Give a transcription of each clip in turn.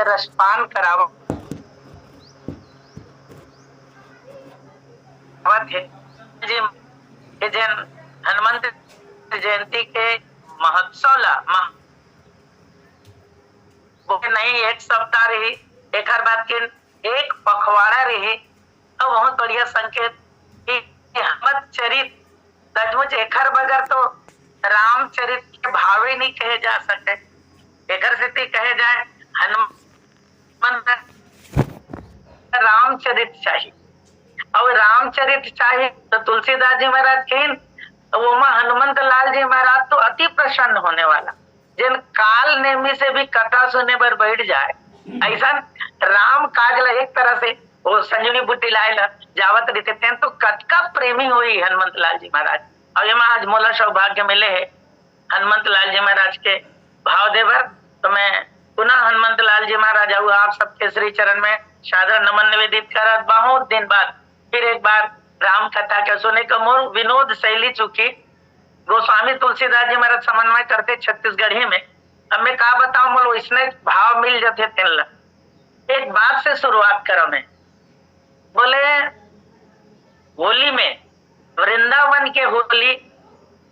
रसपान करावत है जी जन हनुमंत जयंती के महोत्सव ला नहीं एक सप्ताह रही एक बाद के एक पखवाड़ा रही तो बहुत बढ़िया संकेत कि हनुमत चरित सचमुच एकर बगैर तो रामचरित के भावे नहीं कहे जा सकते। एकर से कहे जाए हनुमान रामचरित चाहिए और रामचरित चाहिए तो तुलसीदास जी महाराज कहें तो वो हनुमंत लाल जी महाराज तो अति प्रसन्न होने वाला जिन काल नेमी से भी कथा सुने पर बैठ जाए ऐसा राम कागला एक तरह से वो संजीवनी बुट्टी लाए जावत रहते तो कटका प्रेमी हुई हनुमंत लाल जी महाराज और ये आज मोला सौभाग्य मिले है हनुमंत लाल जी महाराज के भाव देवर। तो मैं पुनः हनुमंत लाल जी महाराज आऊ आप सबके श्री चरण में सादर नमन निवेदित कर बहुत दिन बाद फिर एक बार राम कथा के सुने का मोर विनोद शैली चुकी गोस्वामी तुलसीदास जी महाराज समन्वय करते छत्तीसगढ़ी में। अब मैं का बताऊं बोलो इसने भाव मिल जाते तेल एक बात से शुरुआत करो मैं बोले होली में वृंदावन के होली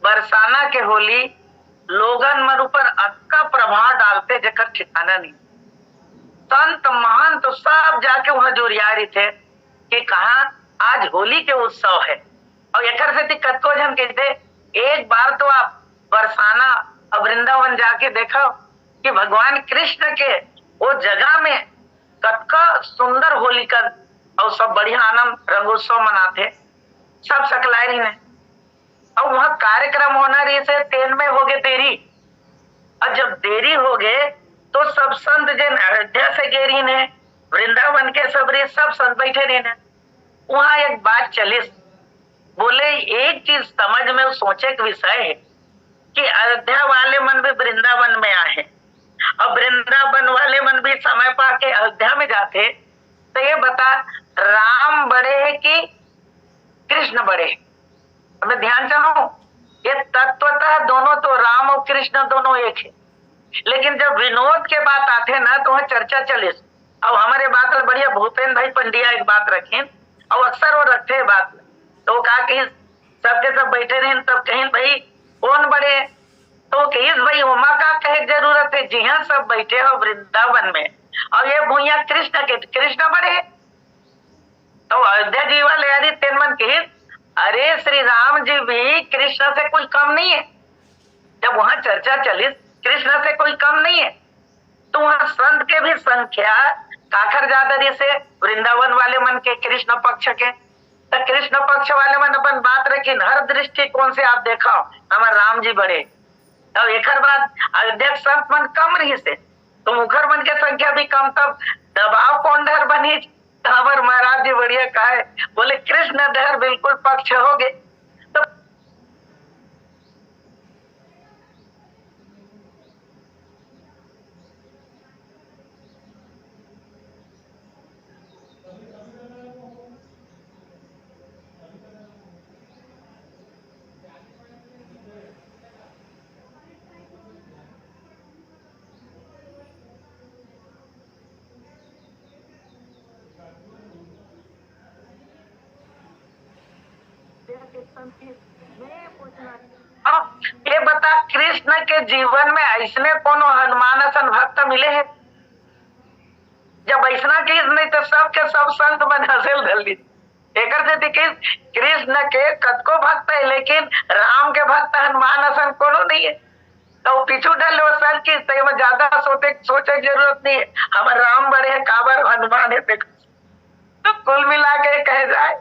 बरसाना के होली लोगन मन ऊपर अक्का प्रभाव डालते जकर ठिकाना नहीं। संत महान तो सब जाके वहां जुरिया रही थे कि कहा आज होली के उत्सव है और एकर से कतको जन कहते एक बार तो आप बरसाना और वृंदावन जाके देखो कि भगवान कृष्ण के वो जगह में कतका सुंदर होली का और सब बढ़िया आनंद रंगोत्सव मनाते सब सकलाई रही ने और वहां कार्यक्रम होना रही से तेन में हो गए देरी और जब देरी हो गए तो सब संत जिन अयोध्या से गे रही ने वृंदावन के सबरी सब संत बैठे रही ने वहां एक बात चली बोले एक चीज समझ में सोचे के विषय है कि अयोध्या वाले मन भी वृंदावन में आए और वृंदावन वाले मन भी समय पा के अयोध्या में जाते तो ये बता राम बड़े है कि कृष्ण बड़े है। मैं ध्यान चाहूं ये तत्वतः दोनों तो राम और कृष्ण दोनों एक है लेकिन जब विनोद के बात आते ना तो वह चर्चा चले और हमारे बात बढ़िया भूपेन्द्र भाई पंडिया एक बात रखें और अक्सर वो रखते हैं बात तो कहा कि सबके सब बैठे रहे तब कहीं भाई कौन बड़े तो कहीं भाई उमा का कहे जरूरत है जी हाँ सब बैठे हो वृंदावन में और ये भूया कृष्ण के कृष्ण बड़े तो अयोध्या जी वाले यदि तेन मन कही अरे श्री राम जी भी कृष्ण से कोई कम नहीं है। जब वहां चर्चा चली कृष्ण से कोई कम नहीं है तो वहां संत के भी संख्या काखर ज्यादा से वृंदावन वाले मन के कृष्ण पक्ष के तो कृष्ण पक्ष वाले मन अपन बात रखी हर दृष्टिकोण से आप देखो हमारे राम जी बड़े तब एक बाद अयोध्या संत मन कम रही से तो मुखर मन के संख्या भी कम तब दबाव कौन डर बनी हमारे महाराज जी बढ़िया कहा बोले कृष्ण डर बिल्कुल पक्ष हो गए तो ये बता कृष्ण के जीवन में ऐसने कोनो हनुमान सन भक्त मिले हैं जब ऐसा चीज नहीं तो सबके सब संत मन हासिल धल एक कृष्ण के कतको भक्त है लेकिन राम के भक्त हनुमान सन कोनो नहीं है तो पीछू डल वो सन की तो ज्यादा सोचे की जरूरत नहीं है हमारे राम बड़े है काबर हनुमान है तो कुल मिला के कहे जाए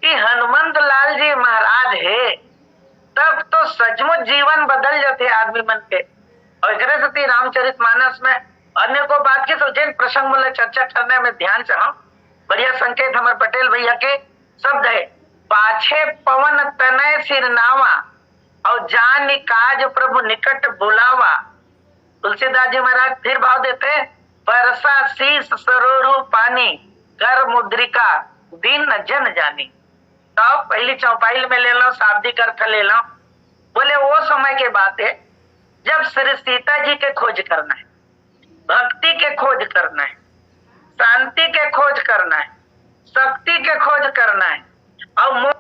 कि हनुमंत लाल जी महाराज है तब तो सचमुच जीवन बदल जाते आदमी मन के और एक रामचरित मानस में अन्य को बात की सोचे प्रसंग मूल्य चर्चा करने में ध्यान चाहो बढ़िया संकेत हमारे पटेल भैया के शब्द है पाछे पवन तनय सिर नावा और जान काज प्रभु निकट बुलावा। तुलसीदास जी महाराज फिर भाव देते परसा शीस सरोरु पानी कर मुद्रिका दिन जन जानी। तो पहली चौपाई में ले लो शाब्दिक अर्थ ले लो बोले वो समय की बात है जब श्री सीता जी के खोज करना है भक्ति के खोज करना है, शांति के खोज करना है, शक्ति के खोज करना है और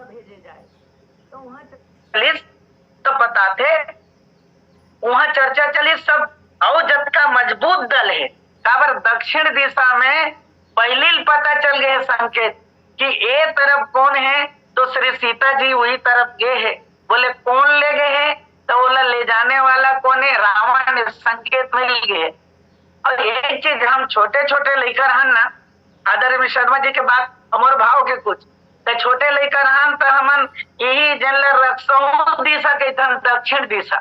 भेजे जाए तो वहाँ चली तो पता थे, वहाँ चर्चा चली सब और जत का मजबूत दल है काबर दक्षिण दिशा में पहले पता चल गए संकेत कि ए तरफ कौन है, तो श्री सीता जी वही तरफ गए है। बोले कौन ले गए है, तो बोला ले जाने वाला कौन है, रावण संकेत मिल गए। और एक चीज हम छोटे छोटे लेकर हन ना, आदरणीय शर्मा जी के बात अमर भाव के कुछ तो छोटे लेकर हन तो हमन यही जनल रक्षो दिशा के दक्षिण दिशा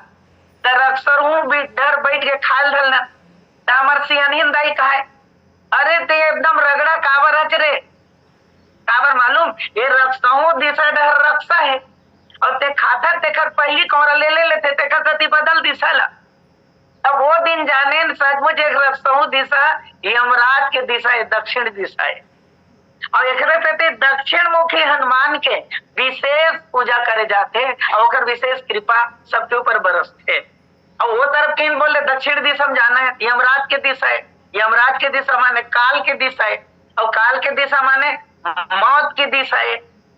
तो रक्षर हूँ डर बैठ के खाल धलना तो हमार सियानीन दाई कहा है, अरे ते एकदम रगड़ा काबर हच रे, काबर मालूम ये रक्षो दिशा डर रक्षा है और ते खाता तेकर पहली कोरा ले लेते तेकर गति बदल दिशा ला। अब वो दिन जाने सचमुच एक रक्षो दिशा यमराज के दिशा है, दक्षिण दिशा है और एक दक्षिण मुखी हनुमान के विशेष पूजा करे जाते और विशेष कृपा सबके ऊपर बरसते। और वो तरफ किन बोले दक्षिण दिशा में जाना है, यमराज के दिशा है, यमराज के दिशा माने काल की दिशा है और काल के दिशा माने मौत की दिशा है।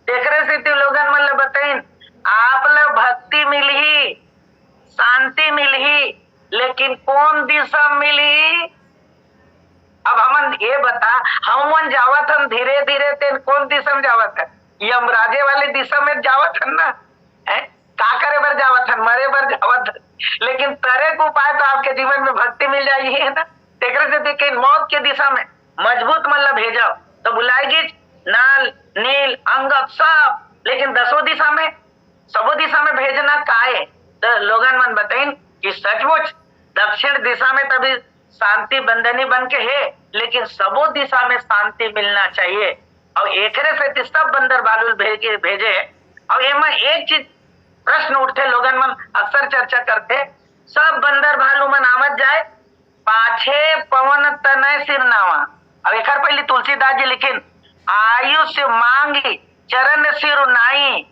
देखरे से लोगन मतलब बताइन आप लोग भक्ति मिली, शांति मिली, लेकिन कौन दिशा मिली। अब हमन ये बता हम जावत हम धीरे धीरे तेन कौन दिशा में जावत है, यमराजे वाले दिशा में जावत है ना, है का करे बर जावत है, मरे बर जावत है। लेकिन तरे को उपाय तो आपके जीवन में भक्ति मिल जाएगी है ना। तेकरे से देखे मौत के दिशा में मजबूत मतलब भेजाओ तो बुलाएगी नाल नील अंगद सब, लेकिन दसों दिशा में सबो दिशा में भेजना काहे, तो लोगन मन बताइन कि सचमुच दक्षिण दिशा में तभी शांति बंधनी बन के है, लेकिन सबो दिशा में शांति मिलना चाहिए। और एकरे से सब बंदर बालुल भेजे और एमा एक चीज प्रश्न उठते लोगन मन अक्सर चर्चा करते, सब बंदर भालू मन आमत जाए पाछे पवन तनय सिर नावा। अब एक पहले तुलसीदास जी लिखिन आयुष्य मांगी चरण सिर नाई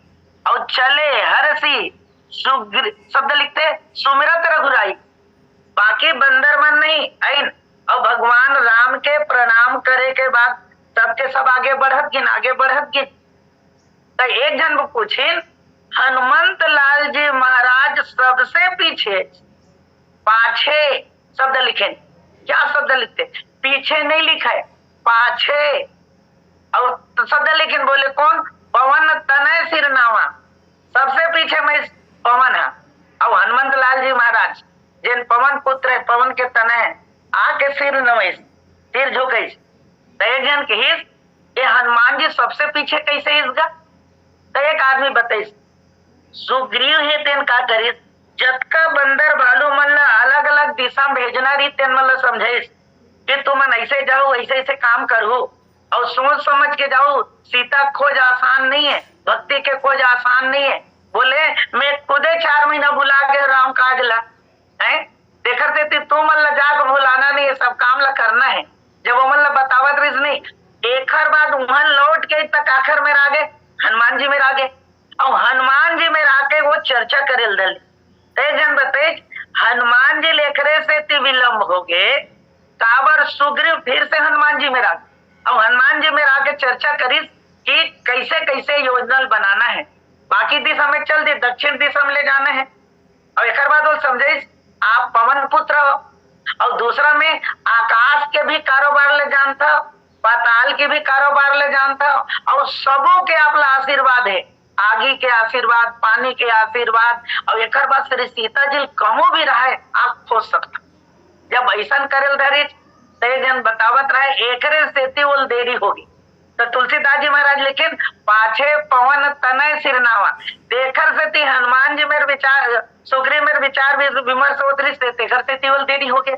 और चले हरसी शब्द लिखते सुमिरत रघुराई। बाकी बंदर मन नहीं आइन और भगवान राम के प्रणाम करे के बाद सबके सब आगे बढ़त गिन तो एक जन पूछिन हनुमंत लाल जी महाराज सबसे पीछे पाछे शब्द लिखे, क्या शब्द लिखते, पीछे नहीं लिखा है पाछे और तो शब्द लिखिन बोले कौन, पवन तनय सिर नावा, सबसे पीछे मैं पवन है और हनुमंत लाल जी महाराज जिन पवन पुत्र है, पवन के तनय आके सिर नवैस सिर झुकैस तो एक जन के हिस ये हनुमान जी सबसे पीछे कैसे इसका, तो एक आदमी बताइस सुग्रीव है तेन का करिस, जतका बंदर भालू मन अलग अलग दिशा में भेजना रही तेन मन समझाइस कि तुम ऐसे जाओ ऐसे ऐसे काम करो और सोच समझ के जाओ। सीता खोज आसान नहीं है, भक्ति के खोज आसान नहीं है। बोले मैं खुदे 4 महीना बुला के राम काज ला है, देखर देती तू मन जाकर भुलाना नहीं है, सब काम ला करना है। जब वो मन बतावत रही नहीं एक बाद वहां लौट के तक आखिर में आगे हनुमान जी में आगे और हनुमान जी में आके वो चर्चा करे दल जन बते हनुमान जी लेखरे से विलम्ब हो गए काबर सुग्रीव फिर से हनुमान जी में और हनुमान जी में आके चर्चा करी कि कैसे कैसे योजना बनाना है, बाकी दिशा में चल दी दक्षिण दिशा में ले जाना है। और एक बाद वो समझे आप पवन पुत्र हो और दूसरा में आकाश के भी कारोबार ले जानता हो, पाताल के भी कारोबार ले जानता हो और सबों के आपला आशीर्वाद है, आगे के आशीर्वाद, पानी के आशीर्वाद। और एक बात श्री सीता जी कहूं भी रहे आप खोज सकता, जब ऐसा करेल धरी जन बतावत रहे एकरे से उल देरी होगी। तो तुलसीदास जी महाराज लिखिन पाछे पवन तनय सिरनावा, देखर से हनुमान जी मेरे विचार सुग्रीव मेरे विचार विमर्श होतरी से देखर से उल देरी हो गए।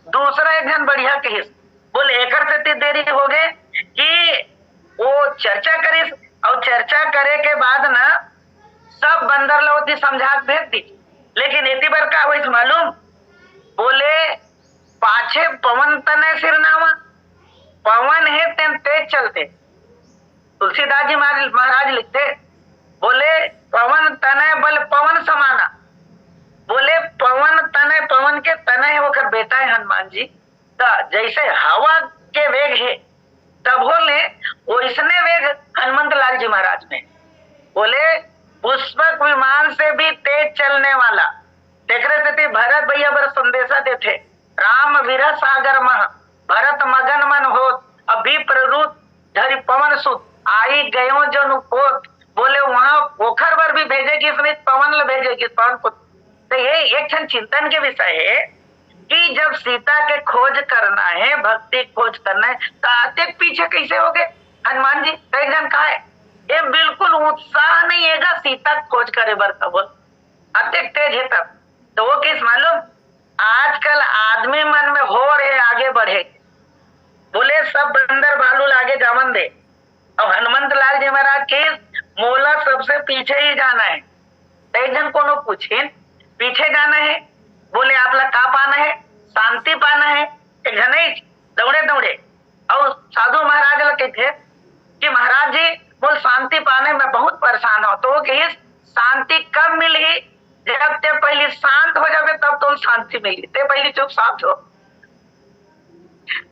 दूसरा एक जन बढ़िया कहिस, बोले एकर से देरी हो गए कि वो चर्चा करिस, और चर्चा करे के बाद ना सब बंदर लोग समझा भेज दी। लेकिन इतनी बार का हुई मालूम, बोले पाछे पवन तने सिरनावा, पवन है तेन तेज चलते। तुलसीदास जी महाराज लिखते, बोले पवन तने बल पवन समाना, बोले पवन तने, पवन के तने वो कर बेटा है हनुमान जी। तो जैसे हवा के वेग है तब बोले वैसने वेग हनुमंत लाल जी महाराज में। बोले पुष्पक विमान से भी तेज चलने वाला। देख रहे थे भरत भैया बर संदेशा देते, राम विरह सागर मह भरत मगन मन होत, अभी प्ररुत धरि पवन सुत आई गयो जो नुपोत। बोले वहां पोखर पर भी भेजेगी, इसमें पवन ल भेजेगी, पवन पुत्र। तो ये एक क्षण चिंतन के विषय है कि जब सीता के खोज करना है, भक्ति खोज करना है, तो आते पीछे कैसे हो गए हनुमान जी? तो एक जन कहा है ये बिल्कुल उत्साह नहीं है सीता खोज करे बर, बोल अत्यक तेज है तब। तो वो किस मालूम, आजकल आदमी मन में हो रहे आगे बढ़े, बोले सब बंदर भालू आगे जावन दे, और हनुमंत लाल जी महाराज के मोला सबसे पीछे ही जाना है। तो एक जन को पूछे पीछे जाना है, बोले आप लोग का पाना है? शांति पाना है। एक जन दौड़े दौड़े और साधु महाराज लोग कहते कि महाराज जी बोल शांति पाने में बहुत परेशान हो। तो कही शांति कब मिली? जब ते पहले शांत हो जावे तब तो शांति मिली, ते पहले चुप शांत हो।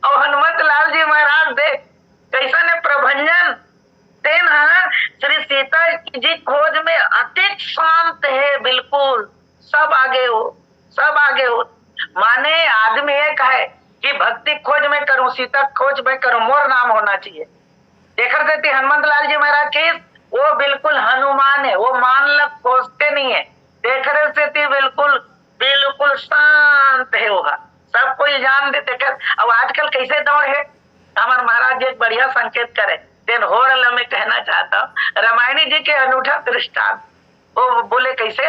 और हनुमत लाल जी महाराज देख कैसा ने प्रभंजन तेन श्री सीता जी खोज में अति शांत है, बिल्कुल सब आगे हो, सब आगे हो। माने आदमी एक है कि भक्ति खोज में करूं, सीता खोज में करूं, मोर नाम होना चाहिए। देख रहे थे हनुमंत लाल जी महाराज के वो बिल्कुल हनुमान है, वो मान लग खोजते नहीं है। देख रहे थे बिल्कुल बिल्कुल शांत है, वो सब कोई जान देते कर। अब आजकल कैसे दौड़ है, हमारे महाराज जी एक बढ़िया संकेत करे तेन हो रहा मैं कहना चाहता हूँ। रामायणी जी के अनूठा दृष्टांत, वो बोले कैसे,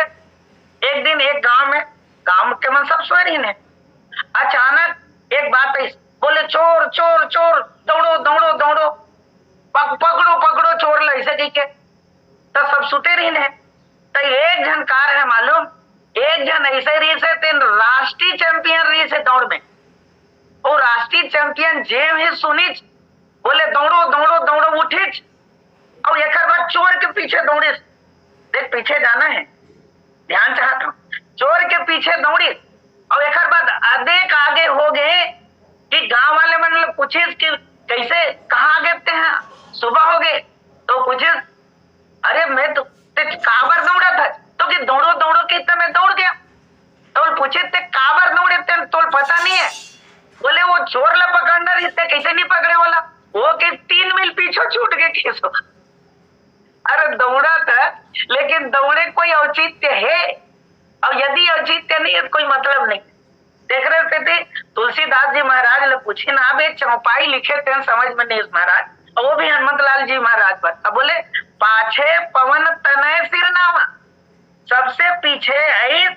एक दिन एक गांव में, गांव के मन सब सो रही ने, अचानक एक बात है, बोले चोर चोर चोर, दौड़ो दौड़ो दौड़ो, पकड़ो पकड़ो चोर ल, ऐसे कही के तो सब सुते रही ने। तो एक जन कार है मालूम, एक जन ऐसे रही से तीन राष्ट्रीय चैंपियन रही से दौड़ में, और राष्ट्रीय चैंपियन जेम ही सुनी, बोले दौड़ो दौड़ो दौड़ो उठी, और एक बार चोर के पीछे दौड़ी। देख पीछे जाना है, ध्यान चाहता हूँ, चोर के पीछे दौड़ी, और एक बाद अधिक आगे हो गए कि गांव वाले मन पूछे कि कैसे कहाँ आगे हैं, सुबह हो गए। तो पूछे अरे मैं तो काबर दौड़ा था, तो कि दौड़ो दौड़ो कि मैं दौड़ गया। तो पूछे ते काबर दौड़े थे, तो पता नहीं है। बोले वो चोर ला पकड़ना रिश्ते कैसे नहीं पकड़े वाला, वो के 3 मील पीछे छूट गए कैसो। अरे दौड़ा था लेकिन दौड़े कोई औचित्य है, और यदि औचित्य नहीं है तो कोई मतलब नहीं। देख रहे थे तुलसीदास जी महाराज ने पूछे ना, आप एक चौपाई लिखे थे समझ में नहीं महाराज, और वो भी हनुमंत लाल जी महाराज पर। अब बोले पाछे पवन तनय सिरनावा, सबसे पीछे है,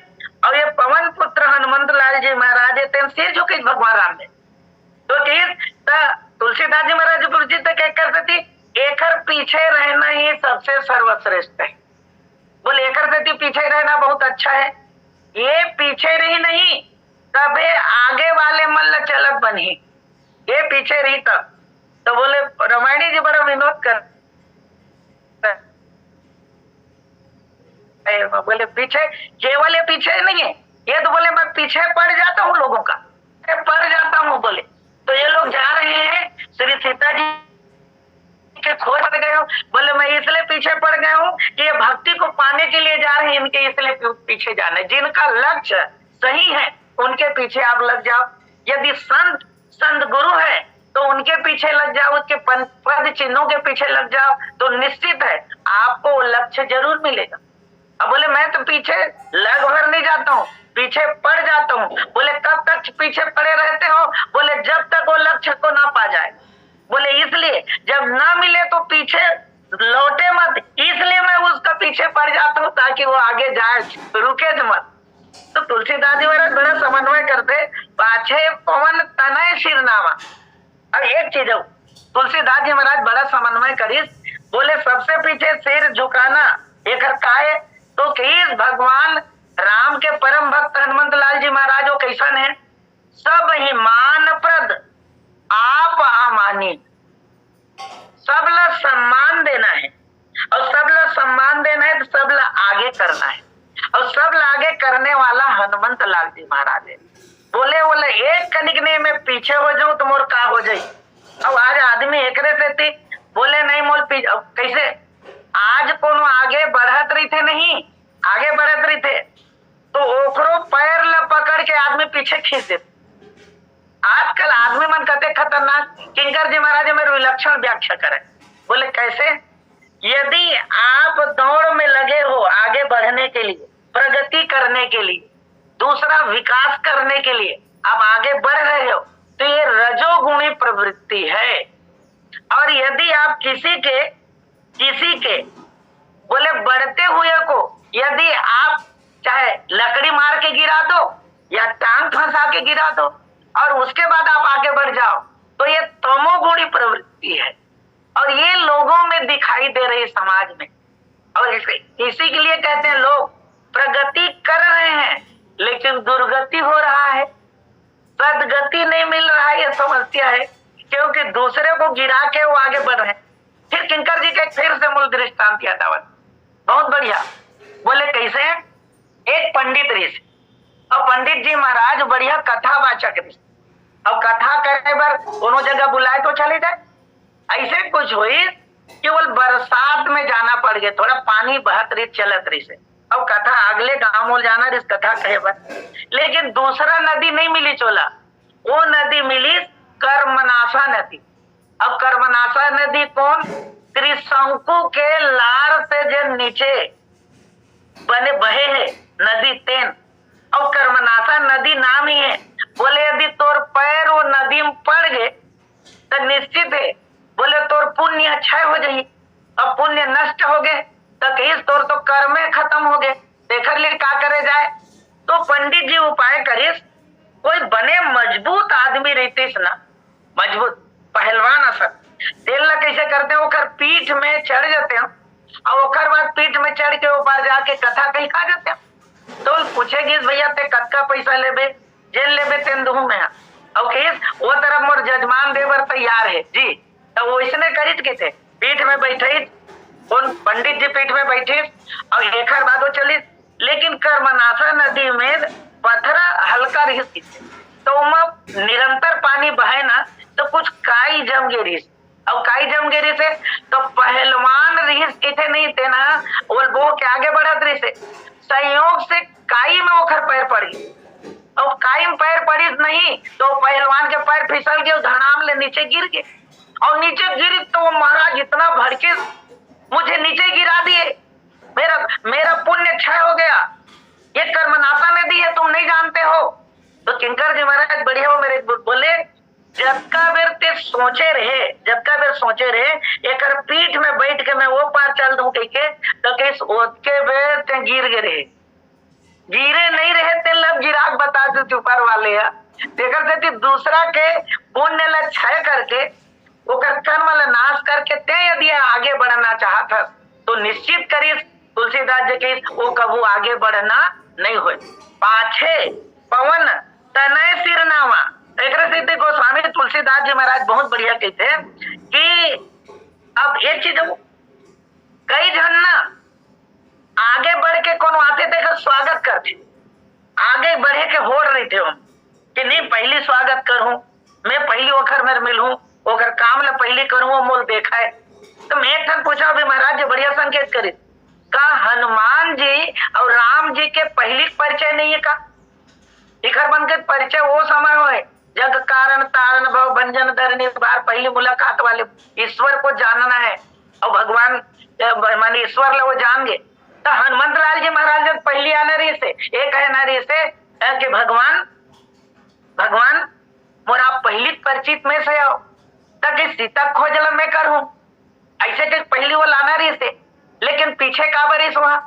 और ये पवन पुत्र हनुमंत लाल जी महाराज तेन सिर झुके भगवान राम ने। तो तुलसीदास जी महाराज पूछे तो क्या करते थी, एकर पीछे रहना ही सबसे सर्वश्रेष्ठ है। बोले एकर पीछे रहना बहुत अच्छा है, ये पीछे रही नहीं तबे आगे वाले मल्ल चलत बनी, ये पीछे रही तब। तो बोले रामायणी जी बड़ा विनोद कर, बोले पीछे केवल ये पीछे नहीं है, ये तो बोले मैं पीछे पड़ जाता हूँ लोगों का, पड़ जाता हूँ। बोले तो ये लोग जा रहे हैं श्री सीता जी के खोज में गए हूँ, बोले मैं इसलिए पीछे पड़ गया हूँ कि ये भक्ति को पाने के लिए जा रहे हैं, इनके इसलिए पीछे जाना है। जिनका लक्ष्य सही है उनके पीछे आप लग जाओ, यदि संत गुरु है तो उनके पीछे लग जाओ, उसके पद चिन्हों के पीछे लग जाओ, तो निश्चित है आपको लक्ष्य जरूर मिलेगा। अब बोले मैं तो पीछे लग भर नहीं जाता हूँ, पीछे पड़ जाता हूँ। बोले कब तक पीछे पड़े रहते हो, बोले जब तक वो लक्ष्य को ना पा जाए। बोले इसलिए जब ना मिले तो पीछे लौटे मत, इसलिए मैं उसका पीछे पड़ जाता हूँ ताकि वो आगे जाए, रुके मत। तो तुलसीदास जी महाराज बड़ा समन्वय करते, पाछे पवन तनय सिरनावा। अब एक चीज हो, तुलसीदास जी महाराज बड़ा समन्वय करीस, बोले सबसे पीछे सिर झुकाना एक काय, तो किस भगवान राम के परम भक्त हनुमंत लाल जी महाराज वो कैसन है, सब ही मान प्रद आप आमानी, सबला सम्मान देना है, और सबला सम्मान देना है तो सबला आगे करना है, और सबला आगे करने वाला हनुमंत लाल जी महाराज है। बोले एक कनिकने में पीछे हो जाऊं तो मोर का हो जाई। अब आज आदमी एकरे से थी, बोले नहीं मोल कैसे, आज कोनो आगे बढ़त रही थे, नहीं आगे बढ़त रही थे तो ओकरो पैर ल पकड़ के आदमी पीछे खींच देते। आजकल आदमी मन कहते खतरनाक, किंकर जी महाराज मेरे विलक्षण व्याख्या करें, बोले कैसे, यदि आप दौड़ में लगे हो आगे बढ़ने के लिए, प्रगति करने के लिए, दूसरा विकास करने के लिए आप आगे बढ़ रहे हो, तो ये रजोगुणी प्रवृत्ति है। और यदि आप किसी के बोले बढ़ते हुए को यदि आप चाहे लकड़ी मार के गिरा दो या टांग फंसा के गिरा दो और उसके बाद आप आगे बढ़ जाओ, तो ये तमोगुणी प्रवृत्ति है, और ये लोगों में दिखाई दे रही समाज में। और इसी के लिए कहते हैं लोग प्रगति कर रहे हैं लेकिन दुर्गति हो रहा है, सदगति नहीं मिल रहा है, ये समस्या है, क्योंकि दूसरे को गिरा के वो आगे बढ़ रहे हैं। फिर किंकर जी के फिर से मूल दृष्टांत यादावत, बहुत बढ़िया, बोले कैसे, एक पंडित ऋषि, और पंडित जी महाराज बढ़िया कथावाचक ऋषि, अब कथा करने पर दोनों जगह बुलाए तो चले जाए। ऐसे कुछ हुई कि वो बरसात में जाना पड़ गया, थोड़ा पानी बहत रही चलत रही से, अब कथा अगले गांव में जाना रही कथा कहे पर, लेकिन दूसरा नदी नहीं मिली चोला, वो नदी मिली कर्मनाशा नदी। अब कर्मनाशा नदी कौन, त्रिशंकु के लार से जो नीचे बने बहे है नदी तेन, और कर्मनाशा नदी नाम ही है। बोले यदि तोर पैर वो नदी में पड़ गए तो निश्चित है, बोले तोर पुण्य क्षय हो जाये, अब पुण्य नष्ट हो गए तो कहीं तोर तो कर्मे खत्म हो गए, देखर लिए क्या करे जाए। तो पंडित जी उपाय करिस, कोई बने मजबूत आदमी रहतीस ना, मजबूत पहलवान असर तेल ला कैसे करते हैं, वो पीठ में चढ़ जाते हैं और ओकर बाद पीठ में चढ़ के ऊपर जाके कथा कहीं खा जाते हैं। तो पूछेगी भैया ते कत्का पैसा लेबे, जेल लेबे तेन दूं में, और किस वो तरफ मोर जजमान देवर तैयार है जी, तो वो इसने करित के थे, पीठ में बैठे उन पंडित जी पीठ में बैठे और एक बात वो चली, लेकिन कर्मनाशा नदी में पत्थर हल्का रही, तो निरंतर पानी बहे ना तो कुछ काई जम गिरी, और काई जम गिरी से तो पहलवान रहीस इथे नहीं थे ना, वो के आगे बढ़त रही से संयोग से काई में ओखर पैर पड़ी, और काई में पैर पड़ी नहीं तो पहलवान के पैर फिसल गए, धड़ाम ले नीचे गिर गए, और नीचे गिरी तो वो महाराज इतना भड़के, मुझे नीचे गिरा दिए, मेरा पुण्य क्षय हो गया, ये कर्मनाशा नदी है, तुम नहीं जानते हो। तो किंकर जी महाराज बढ़िया वो मेरे बोले, जब का बेर ते सोचे रहे एक पीठ में बैठ के मैं वो पार चल दूं कह के, तो किस के बेर ते गिरे नहीं रहे ते लब गिराक बता दे ऊपर वाले है, देखर देती दूसरा के पुण्य ला क्षय करके ओकर कर्म ला नाश करके ते यदि आगे बढ़ना चाहता तो निश्चित करिए तुलसीदास जी के वो कबू आगे बढ़ना नहीं हो। पाछे पवन तनय सिरनावा, एक सिद्धि गोस्वामी तुलसीदास जी महाराज बहुत बढ़िया कहते हैं कि अब एक चीज कई जन ना आगे बढ़ के कौन आते थे का स्वागत करते, आगे बढ़े के होड़ रहे थे हम कि नहीं पहली स्वागत करूं, मैं पहली ओखर में मिलूं, ओखर काम ला पहली करूं, वो मोल देखा है। तो मैं एक ठन पूछा भी महाराज जी बढ़िया संकेत करे, का हनुमान जी और राम जी के पहली परिचय नहीं है का, इखर बन के परिचय वो समय होए जग कारण तारण भव भंजन धरनी बार पहली मुलाकात वाले ईश्वर को जानना है, और भगवान माने ईश्वर ला वो जान गए। तो हनुमंत लाल जी महाराज जब पहली आने रही से एक है नारी से कि भगवान मोरा पहली परिचित में से आओ ताकि सीता खोजल मैं करूं, ऐसे के पहली वो लाना रही से, लेकिन पीछे का बरिस वहां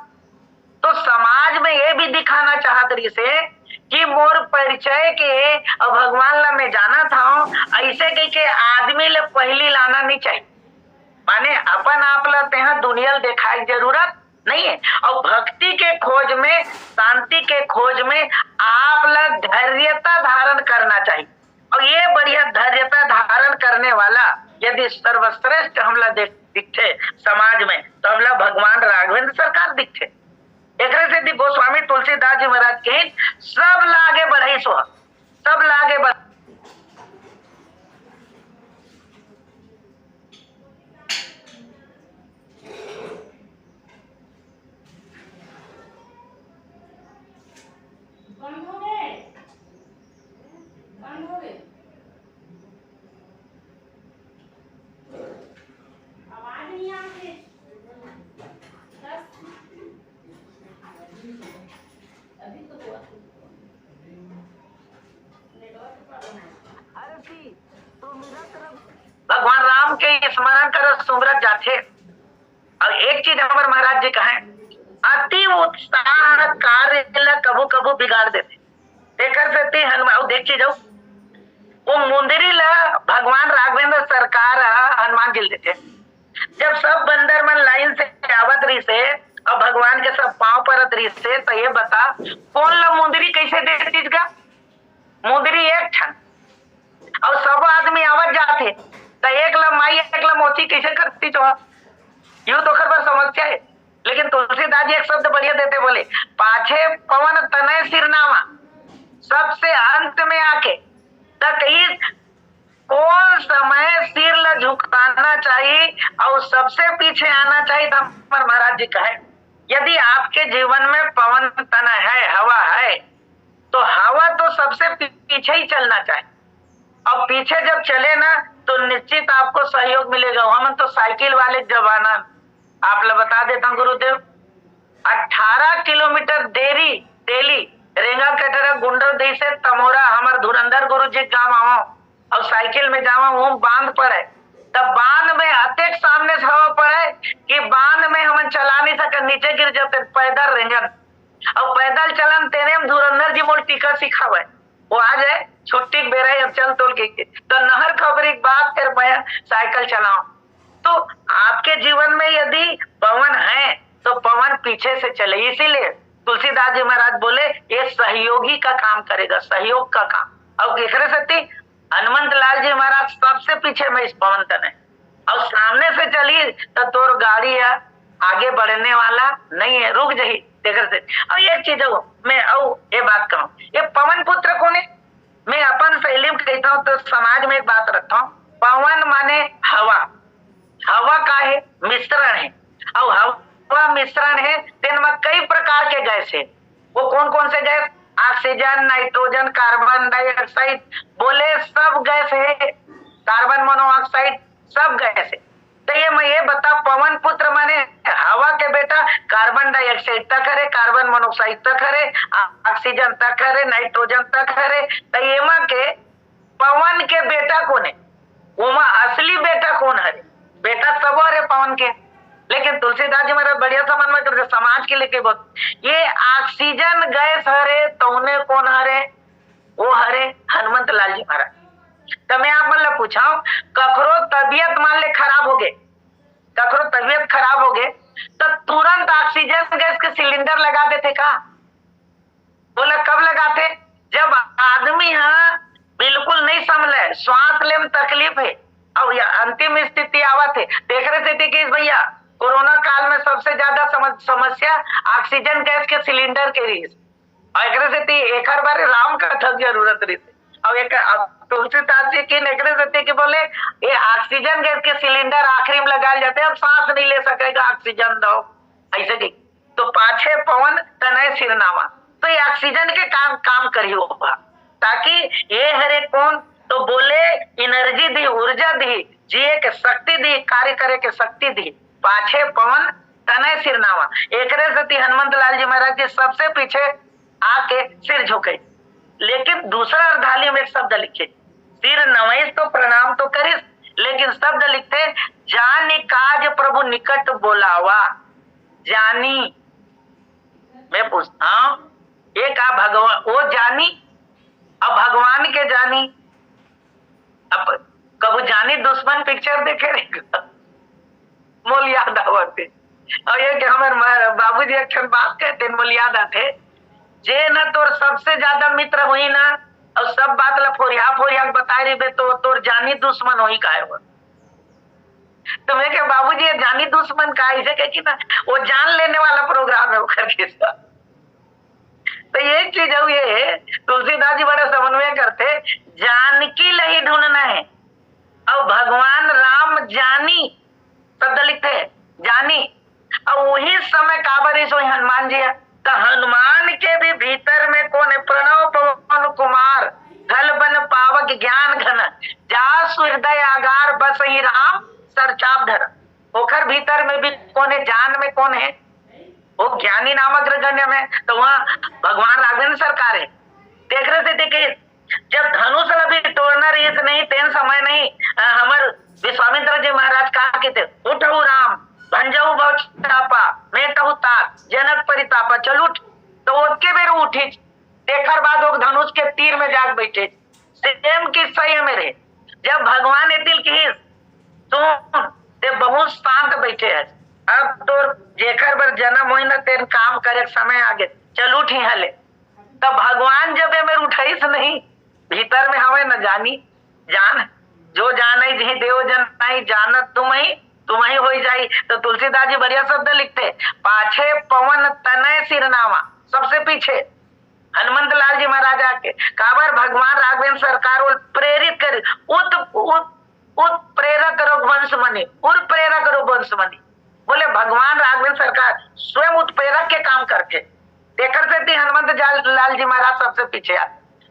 तो समाज में ये भी दिखाना चाहत रही से कि मोर परिचय के भगवान ला मैं जाना था, ऐसे कह के आदमी ले पहली लाना नहीं चाहिए। माने अपन आप लाते हैं दुनिया देखा की जरूरत नहीं है। और भक्ति के खोज में, शांति के खोज में आप ला धैर्यता धारण करना चाहिए। और ये बढ़िया धैर्यता धारण करने वाला यदि सर्वश्रेष्ठ हमला दिखे समाज में तो हमला भगवान राघवेंद्र सरकार दिखे। एक से गोस्वामी तुलसीदास जी महाराज के सब लागे बढ़ई सो, सब लागे बढ़ भगवान राम के स्मरण कर सुमरत जाते। और एक चीज हमारे महाराज जी कहे, अति उत्साह कार्य कबू कबू बिगाड़ देते। हनुमान देखिए जाओ वो मुंदरी ला भगवान राघवेंद्र सरकार हनुमान जी देते। जब सब बंदर मन लाइन से आवत रही से और भगवान के सब पांव परत रही से, तो ये बता कौन ला मुंदरी कैसे दे चीज का? मुंदरी एक ठन और सब आदमी आवत जाते, तो एक ला माई एक ला मोची कैसे करती तो यूं तो खबर समस्या है। लेकिन तुलसीदास जी एक शब्द बढ़िया देते, बोले पाछे पवन तनय सिरनामा, सबसे अंत में आके तक कौन समय सिर ल झुकाना चाहिए और सबसे पीछे आना चाहिए। तो हमारे महाराज जी कहे यदि आपके जीवन में पवन तन है, हवा है, तो हवा तो सबसे पीछे ही चलना चाहिए। और पीछे जब चले ना तो निश्चित आपको सहयोग मिलेगा। हम तो साइकिल वाले जमाना आप लोग बता देता हूँ गुरुदेव, 18 किलोमीटर देरी डेली रेंगा कटरा गुंडर दी से तमोरा हमारे धुरंधर गुरु जी गाँव आओ और साइकिल में जावा वो बांध पड़े, तब बांध में अत्यक सामने से हवा पड़े कि बांध में हम चला नहीं सके, नीचे गिर जाते पैदल रेंजन। और पैदल चलन तेने हम धुरंधर जी मोल टीका सिखावे, वो आ जाए छुट्टी बेरे अब चल तोल के तो नहर खबरी बात कर पाया साइकिल चलाओ। तो आपके जीवन में यदि पवन है तो पवन पीछे से चले। इसीलिए तुलसीदास जी महाराज बोले ये सहयोगी का काम करेगा, सहयोग का काम। और एक सती हनुमंत लाल जी महाराज सबसे पीछे में इस पवन तन है और सामने से चली तो तोर गाड़ी है आगे बढ़ने वाला नहीं है, रुक जाही देख से। और एक चीज मैं ये बात कहूँ, ये पवन पुत्र कौन है? मैं अपन शैली में कहता हूँ तो समाज में एक बात रखता हूँ, पवन माने हवा, हवा का है मिश्रण है। और हवा मिश्रण है तेन में कई प्रकार के गैस है। वो कौन कौन से gas? Oxygen, nitrogen, carbon dioxide, बोले सब गैस है, कार्बन मोनोऑक्साइड सब गैस है। तो ये बता पवन पुत्र माने हवा के बेटा कार्बन डाइऑक्साइड तक करे, कार्बन मोनोऑक्साइड तक करे, ऑक्सीजन तक करे, नाइट्रोजन तक करे। तो ये मां के पवन के बेटा कौन है? वो मां असली बेटा कौन है? बेटा सब है पवन के। लेकिन तुलसीदास जी मेरा बढ़िया समझ में करते समाज के लेके बहुत ये ऑक्सीजन गैस हरे तो उन्हें कौन हरे? वो हरे हनुमंत लाल जी महाराज। तो मैं आप मतलब पूछाऊं, कखरो तबियत मान ले खराब हो गए, कखरो तबियत खराब हो गए तो तुरंत ऑक्सीजन गैस के सिलेंडर लगा देते का? बोला कब लगाते? जब आदमी यहाँ बिल्कुल नहीं संभले, श्वास ले में तकलीफ है और या अंतिम स्थिति आवत है। देख रहे थे कि भैया कोरोना काल में सबसे ज्यादा समस्या ऑक्सीजन गैस के सिलेंडर के रही और एक बार राम का थक जरूरत रही और एक तुलसीदास जी की नगरे कि बोले ये ऑक्सीजन गैस के सिलेंडर आखिरी में लगाए जाते हैं, अब सांस नहीं ले सकेगा ऑक्सीजन दो ऐसे की। तो पाछे पवन तनय सिरनामा, तो ये ऑक्सीजन के काम करियो ताकि ये हरे कौन तो बोले एनर्जी दी, ऊर्जा दी, जिए के शक्ति दी, कार्य करे के शक्ति दी। पाछे पवन तनय सिरनामा, एक सती हनुमंत लाल जी महाराज के सबसे पीछे आके सिर झुके। लेकिन दूसरा अर्धाली में एक शब्द लिखे, सिर नवैस तो प्रणाम तो करिस, लेकिन शब्द लिखते जानी काज प्रभु निकट बोलावा। जानी मैं पूछता हूं, एक आप भगवान वो जानी, अब भगवान के जानी, अब कबू जानी दुश्मन पिक्चर देखे रहेगा मोल याद आवते। और ये कि हमारे बाबूजी एक बात कहते मोल याद आते, जे न तोर सबसे ज्यादा मित्र हुई ना और सब बात ला फोरिया फोरिया बता रही बे तो तोर जानी दुश्मन हुई का है। तो मैं क्या बाबूजी ये जानी दुश्मन का इसे कह ना वो जान लेने वाला प्रोग्राम है वो करके। तो एक चीज है ये तुलसीदास जी बड़े समन्वय करते, जानकी लही ढूंढना है और भगवान राम जानी शब्द लिखते जानी, और वही समय काबर इस हनुमान जी है। तो हनुमान के भी भीतर में कौन है? प्रणव पवन कुमार घल बन पावक ज्ञान घन जा हृदय आगार बस ही राम सरचाप धर। ओखर भीतर में भी कौन है? जान में कौन है? वो ज्ञानी नामक गण्य में। तो वहाँ भगवान राघवेंद्र सरकार है। देख रहे थे देखे जब धनुष अभी तोड़ना रही नहीं तेन समय नहीं हमारे विश्वामित्र जी महाराज कहा कि थे उठऊ राम भंजऊ बहुचापा मेटहु तात जनक परितापा चल उठ। तो उसके बेर उठी देखर बाद वो धनुष के तीर में जाग बैठे। सेम किस्सा है मेरे, जब भगवान ने दिल की सुन ते बहुत शांत बैठे है। अब तो जेकर बर जन्म हुई ना तेन काम करे समय आगे चल उठ ही हले। तब भगवान जब मेरे उठाई से नहीं भीतर में हमें न जानी जान जो जान जी देव जन नहीं जानत तुम ही हो जाई। तो तुलसीदास जी बढ़िया शब्द लिखते, पाछे पवन तनय सिरनामा, सबसे पीछे हनुमंत लाल जी महाराजा के काबर भगवान राघवेंद्र सरकार वो प्रेरित कर उत प्रेरक रघुवंश मणि उर प्रेरक रघुवंश मणि बोले भगवान राघवेंद्र सरकार स्वयं उत्प्रेरक के काम करके देखकर से हनुमंत लाल जी महाराज सबसे पीछे आ।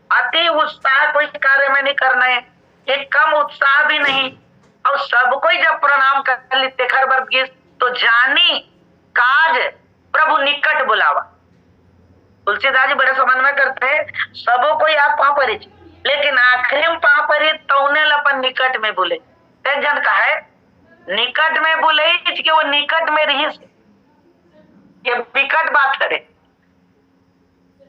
अति उत्साह कोई कार्य में नहीं करना है, एक कम उत्साह भी नहीं। और सबको जब प्रणाम कर लेते खर वर्ग तो जानी काज प्रभु निकट बुलावा। तुलसीदास जी बड़े समन्वय करते हैं, सबो कोई आप पाँव पर लेकिन आखिरी में पाँव पर तौने अपन निकट में बोले। एक जन का है निकट में बोले कि वो निकट में रही ये विकट बात करे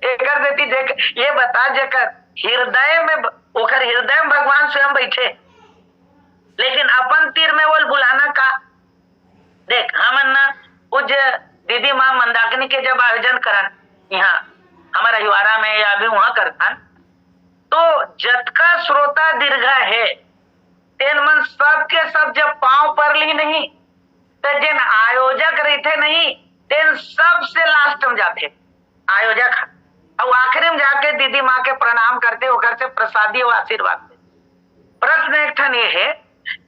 कर देती। देख ये बता जेकर हृदय में ओकर हृदय में भगवान स्वयं बैठे लेकिन अपन तीर में वो बुलाना का। देख हमन ना उज दीदी माँ मंदाकिनी के जब आयोजन करन यहाँ हमारा युवारा में या भी वहां करतन तो जतका श्रोता दीर्घ है तेन मन सब के सब जब पांव पर ली नहीं तो जिन आयोजक रहते नहीं तेन सबसे लास्ट में जाते आयोजक और आखिरी में जाके दीदी माँ के प्रणाम करते होकर से प्रसादी और आशीर्वाद दे। प्रश्न एक ठन ये है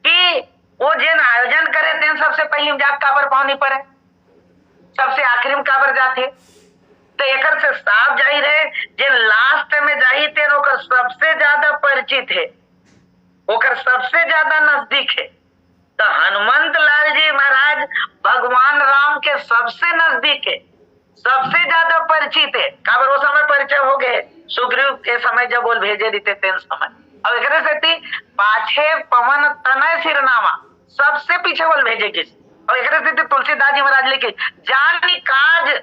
कि वो जिन आयोजन करे तेन सबसे पहले में जाकर काबर पाँव नहीं पड़े, सबसे आखिरी में काबर जाते। तो एक से साफ जाहिर है जिन लास्ट में जाही तेन ओकर सबसे ज्यादा परिचित है, ओकर सबसे ज्यादा नजदीक है। तो हनुमंत लाल जी महाराज भगवान राम के सबसे नजदीक है, सबसे ज्यादा परिचित है। काबर वो समय परिचय हो गए सुग्रीव के समय जब बोल भेजे देते तेन समय। अब एक से पाछे पवन तनय सिरनामा, सबसे पीछे बोल भेजे किस। और एक से तुलसीदास जी महाराज लिखे जानी काज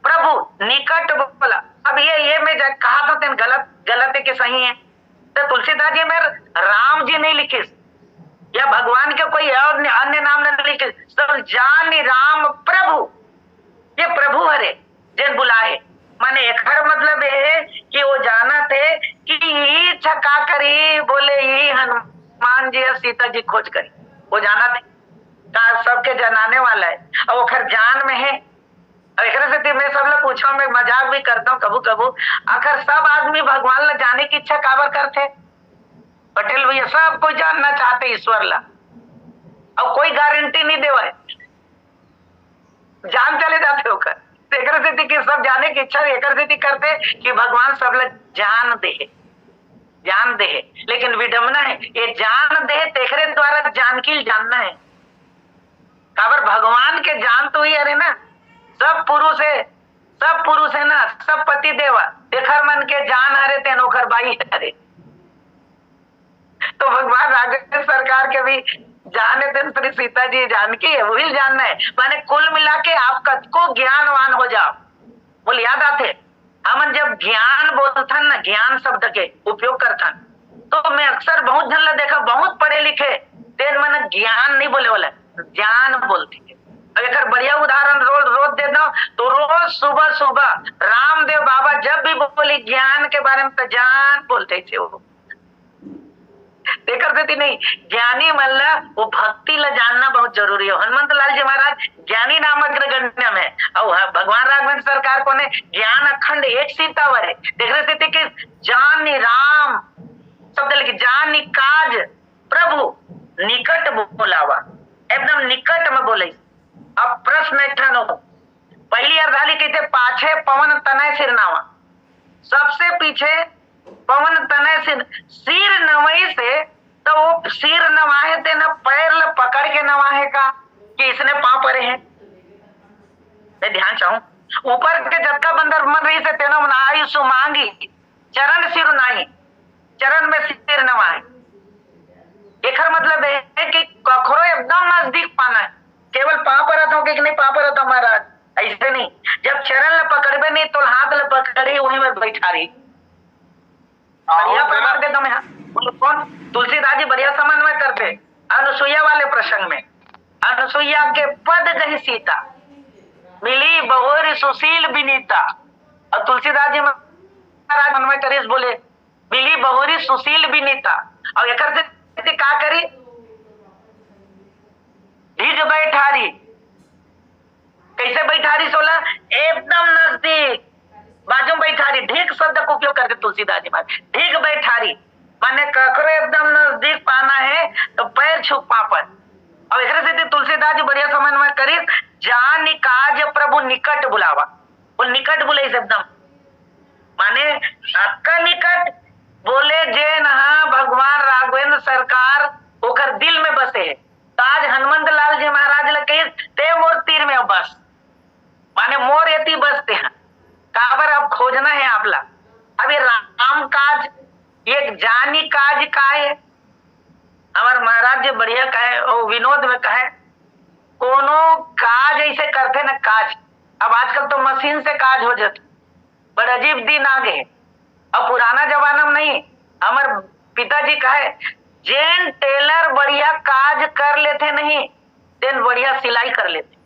प्रभु निकट बोला। अब ये मैं कहा था तेन गलत है कि सही है। तो तुलसीदास जी में राम जी नहीं लिखे या भगवान के कोई और अन्य नाम नहीं लिखे, सब जानी राम प्रभु, ये प्रभु हरे जिन बुलाए। माने एक मतलब ये है कि वो जाना थे कि यही छका करी बोले यही हनुमान जी और सीता जी खोज करी, वो जाना थे सबके जनाने वाला है और वो खर जान में है। से मैं सब लोग पूछा मैं मजाक भी करता हूँ कबू कबू आखिर सब आदमी भगवान ला जाने की इच्छा काबर करते। पटेल भैया सब कोई जानना चाहते ईश्वर ला और कोई गारंटी नहीं देवे जान चले जाते होकर। कि सब जाने की इच्छा एक करते कि भगवान सब लोग जान दे लेकिन विडम्बना है ये जान दे तेखरे द्वारा जानकी जानना है। काबर भगवान के जान तो ही अरे ना सब पुरुष है ना, सब पति देवा देखर मन के जान हरे तेन ओखर बाई हरे। तो भगवान राघवेंद्र सरकार के भी जाने दिन श्री सीता जी जानकी है वही जानना है। माने कुल मिला के आप कद को ज्ञानवान हो जाओ बोल याद आते हम जब ज्ञान बोलथन ना, ज्ञान शब्द के उपयोग करथन, तो मैं अक्सर बहुत जन ला देखा, बहुत पढ़े लिखे तेन मन ज्ञान नहीं बोले वाला, ज्ञान बोलते। एक बढ़िया उदाहरण रोज रोज देता हूँ, तो रोज सुबह सुबह रामदेव बाबा जब भी बोली ज्ञान के बारे में तो ज्ञान बोलते थे। वो देकर देती नहीं, ज्ञानी मतलब वो भक्ति ला जानना बहुत जरूरी है। हनुमंत लाल जी महाराज ज्ञानी नामक गण्य में, और भगवान राघवेंद्र सरकार को ने ज्ञान अखंड एक सीतावर है। देख रहे थे कि जानी राम शब्द लिखी, जानी काज प्रभु निकट बोलावा, एकदम निकट में बोले। अब प्रश्न एठन हो, पहली अर्धाली कहते पाछे पवन तनय सिरनावा, सबसे पीछे पवन तनय सिर नवई से, तो वो सिर नवाहे थे ना, पैर ल पकड़ के नवाहे का कि इसने पांव परे हैं। मैं ध्यान चाहूं ऊपर के जत्का बंदर मन रही से तेनो आई सुमांगी चरण सिर नाई, चरण में सिर नवाए। एक मतलब है कि कखरो एकदम नजदीक पाना है, केवल पांव पर रहता हूँ कि नहीं पांव पर रहता हूँ महाराज, ऐसे नहीं। जब चरण ल पकड़बे नहीं तो हाथ ल पकड़ी वहीं में बैठा रही। बढ़िया प्रमाण देता मैं, कौन तुलसीदास जी बढ़िया समन्वय करते अनुसुईया वाले प्रसंग में। अनुसुईया के पद गही सीता, मिली बहुरी सुशील विनीता, और तुलसीदास जी महाराज समन्वय करीस बोले मिली बहुरी सुशील विनीता। और एक से का करी, ढीग बैठारी। कैसे बैठारी सोला, एकदम नजदीक बाजू बैठारी। ढीग शब्द का उपयोग करते तुलसीदास जी महाराज, ढीग बैठारी माने ककरो एकदम नजदीक पाना है तो पैर छुप पापन। और एक से तुलसीदास जी बढ़िया समन्वय करी, जान काज प्रभु निकट बुलावा। वो निकट बोले एकदम माने आपका निकट बोले जे नहा भगवान राघवेंद्र सरकार ओकर दिल में बसे है। ताज हनुमंत लाल जी महाराज लगे ते मोर तीर में बस, माने मोर यति बसते हैं काबर अब खोजना है आपला। अब ये राम काज एक जानी काज का है। हमारे महाराज जी बढ़िया कहे और विनोद में कहे, कोनो काज ऐसे करते ना काज। अब आजकल तो मशीन से काज हो जाते, बड़ा अजीब दिन आ गए। अब पुराना जमाना में नहीं, हमारे पिताजी कहे जेन टेलर बढ़िया काज कर लेते नहीं तेन बढ़िया सिलाई कर लेते,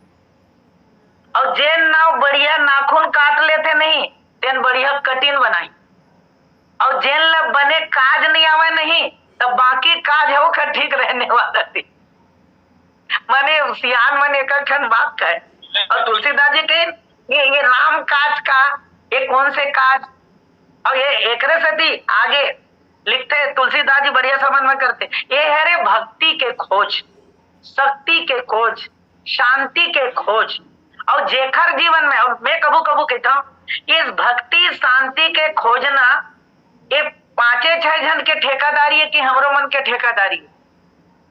और जेन नाव बढ़िया नाखून काट लेते नहीं तेन बढ़िया कटिंग बनाई, और जेन ला बने काज नहीं आवे नहीं तब बाकी काज है वो ठीक रहने वाला थी। माने सियान मन एक बात कहे। और तुलसीदास जी कहे ये राम काज का, ये कौन से काज। और ये एकरे से भी आगे लिखते तुलसीदास जी बढ़िया समन्वय करते, ये है रे भक्ति के खोज, शक्ति के खोज, शांति के खोज। और जेखर जीवन में, और मैं कबू कबू कहता हूँ इस भक्ति शांति के खोजना ये 5-6 जन के ठेकादारी है कि हमरो मन के ठेकादारी है।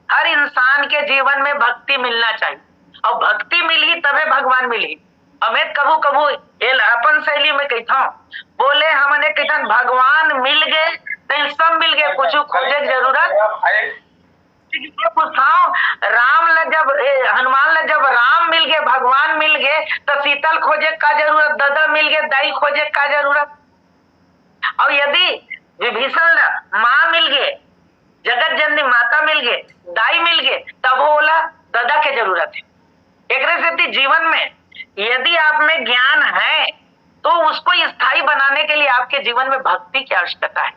हर इंसान के जीवन में भक्ति मिलना चाहिए, और भक्ति मिली तबे भगवान मिली। अमित कबू कबू अपन शैली में कहता हूँ, बोले हमने कहता भगवान मिल गए तो सब मिल गए, कुछ खोजे जरूरत पूछाओ। राम ला जब हनुमान ला जब राम मिल गए भगवान मिल गए तो शीतल खोजे का जरूरत, दादा मिल गए दाई खोजे का जरूरत। और यदि विभीषण ला माँ मिल गए, जगत जननी माता मिल गए, दाई मिल गए, तब बोला दादा के जरूरत है। एक से जीवन में यदि आप में ज्ञान है तो उसको स्थायी बनाने के लिए आपके जीवन में भक्ति की आवश्यकता है।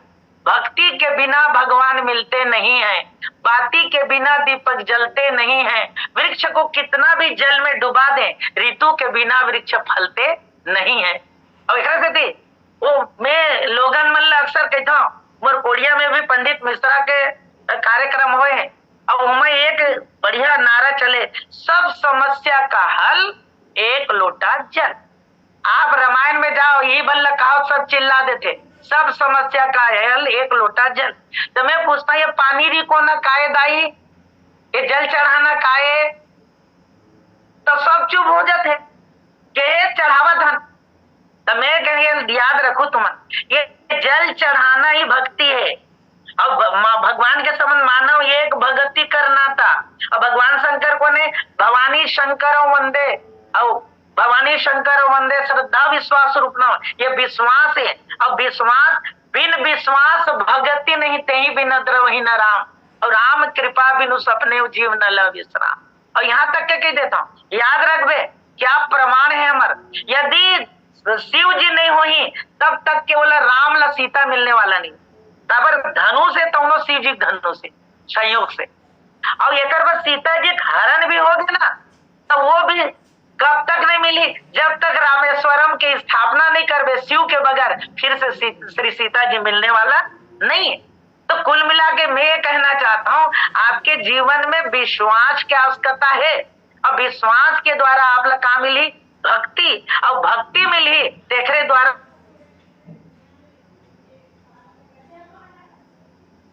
भक्ति के बिना भगवान मिलते नहीं है, बाती के बिना दीपक जलते नहीं है। वृक्ष को कितना भी जल में डुबा दें, ऋतु के बिना वृक्ष फलते नहीं है। और एक से वो मैं लोगन मन अक्सर कहता हूँ, मोरकोड़िया में भी पंडित मिश्रा के कार्यक्रम हुए हैं, और उनमें एक बढ़िया नारा चले, सब समस्या का हल एक लोटा जल। आप रामायण में जाओ, ये बल्ला कहो सब चिल्ला देते, सब समस्या का हल एक लोटा जल। तो मैं पूछता ये पानी री को ना काये दाई, ये जल चढ़ाना काये, तो सब चुप हो जाते के चढ़ावा धन। तो मैं कहेंगे याद रखो तुम, ये जल चढ़ाना ही भक्ति है। और भगवान के संबंध मानव ये एक भक्ति करना था। और भगवान शंकर को ने भवानी शंकर वंदे, और भवानी शंकर वंदे श्रद्धा विश्वास रूप नाम, ये विश्वास है। अब विश्वास, बिन विश्वास भगति नहीं तेहि बिन द्रवहि न राम, और राम कृपा बिनु सपने जीव न लव विश्राम। और यहाँ तक के कह देता हूँ, याद रखबे क्या प्रमाण है हमार, यदि शिव जी नहीं होही तब तक केवल राम ला सीता मिलने वाला नहीं, तब धनु से तो शिव जी धनु से संयोग से, और एक बार सीता जी हरण भी हो गए ना, तो वो भी कब तक नहीं मिली, जब तक रामेश्वरम की स्थापना नहीं करबे शिव के बगैर फिर से श्री सीता जी मिलने वाला नहीं है। तो कुल मिला के मैं ये कहना चाहता हूँ, आपके जीवन में विश्वास की आवश्यकता है, और विश्वास के द्वारा आप लोग का मिली भक्ति, और भक्ति मिली तेखरे द्वारा